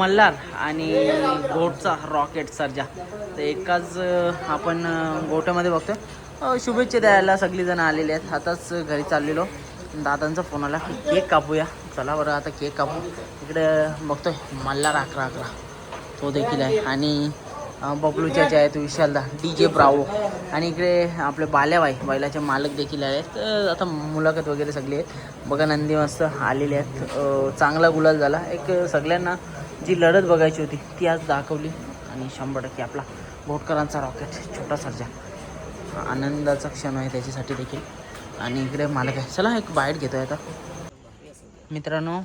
मल्हार आणि गोटचा रॉकेट सर्जा. तर एकाच आपण गोट्यामध्ये बघतोय. शुभेच्छा द्यायला सगळीजण आलेले आहेत. आताच घरी चाललेलो, दादांचा फोन आला, केक कापूया. चला बरं आता केक कापू. इकडे बघतोय मल्हार 11-11 तो देखील आहे. आणि बबलू चाचा आहेत, विशालदा, DJ ब्रावो. आणि इकडे आपले बाल्याबाई बैलाचे मालक देखील आहेत. तर आता मुलाखत वगैरे सगळी आहेत. बघा नंदी मस्त आलेले आहेत. चांगला गुलाल झाला. एक सगळ्यांना जी लढत बघायची होती ती आज दाखवली. आणि 100% आपला भोटकरांचा रॉकेट छोटा सर्जा आनंदाचा क्षण आहे त्याच्यासाठी देखील. आणि इकडे मालक आहे. चला एक बाईट घेतो आहे आता. मित्रांनो,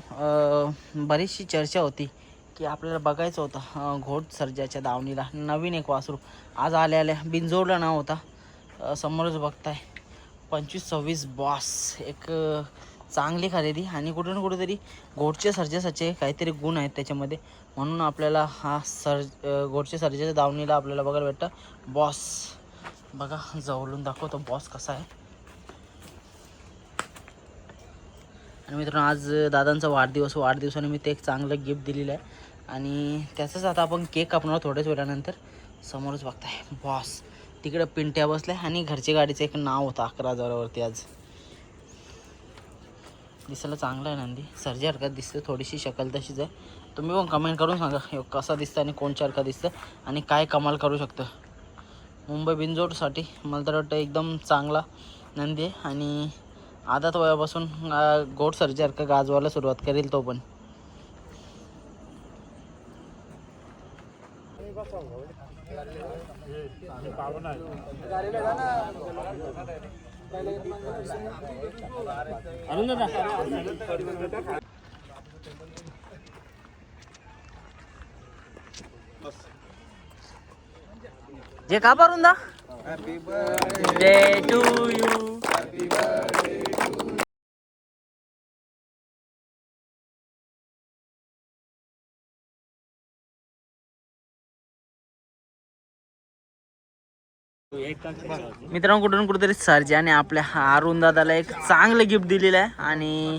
बरीचशी चर्चा होती की आपल्याला बघायचं होतं घोट सर्जाच्या दावणीला नवीन एक वासरू. आज आल्या बिंजोडला नाव होता. समोरच बघताय 25-26 बॉस. एक चांगली खरेदी. आणि कुठे ना कुठेतरी घोटच्या सर्जाचे काहीतरी गुण आहेत त्याच्यामध्ये, म्हणून आपल्याला हा घोटच्या सर्जाच्या दावणीला आपल्याला बघायला भेटतं बॉस. बघा जवळून दाखवतो बॉस कसा आहे. आणि मित्रांनो, आज दादांचा वाढदिवसानिमित्त एक चांगलं गिफ्ट दिलेलं आहे. आणि त्याचंच आता आपण केक कापणार थोड्याच वेळानंतर. समोरच बघताय बॉस. तिकडं पिंट्या बसलाय. आणि घरच्या गाडीचं एक नाव होतं 11,000वरती. आज दिसायला चांगला आहे नंदी. सर्जा हरकत दिसतं, थोडीशी शक्ल तशीच आहे. तुम्ही पण कमेंट करून सांगा कसा दिसतं आणि कोणच्या हरकत दिसतं आणि काय कमाल करू शकतं. मुंबई बिनजोडसाठी मला तर वाटतं एकदम चांगला नंदी आहे. आणि आदात वयापासून गोट सर्जासारखं गाजवायला सुरुवात करेल तो पण. जे का पारून दा हॅपी बर्थडे टू यू. मित्रांनो, कुठून कुठेतरी सर्जाने आपल्या अरुण दादाला एक चांगलं गिफ्ट दिलेलं आहे. आणि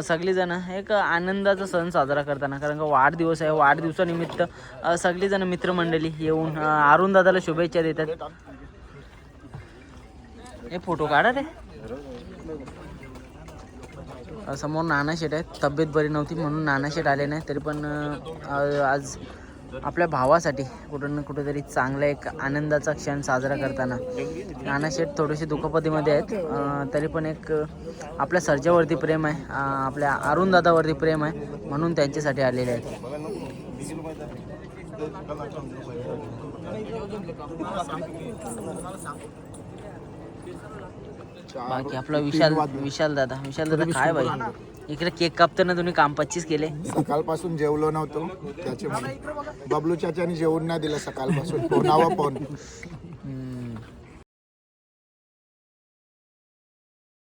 सगळीजण एक आनंदाचा सण साजरा करताना, कारण का वाढदिवस आहे, वाढदिवसानिमित्त सगळीजण मित्रमंडळी येऊन अरुण दादाला शुभेच्छा देतात. हे फोटो काढा रे. समोर नाना शेठ आहेत. तब्येत बरी नव्हती म्हणून नाना शेठ आले नाही, तरी पण आज आपल्या भावासाठी कुठं ना कुठेतरी चांगला एक आनंदाचा क्षण साजरा करताना नाना शेठ थोडेसे दुखापतीमध्ये आहेत. तरी पण एक आपल्या सर्जावरती प्रेम आहे, आपल्या अरुण दादावरती प्रेम आहे, म्हणून त्यांच्यासाठी आलेले आहेत. बाकी आपला विशाल दादा काय बाई, इकडे केक कापताना तुम्ही काम 25 केले. सकाळपासून जेवलो नव्हतो त्याच्यामुळे बबलू चाचाने जेवून नाही दिलं सकाळपासून. फोनावर फोन.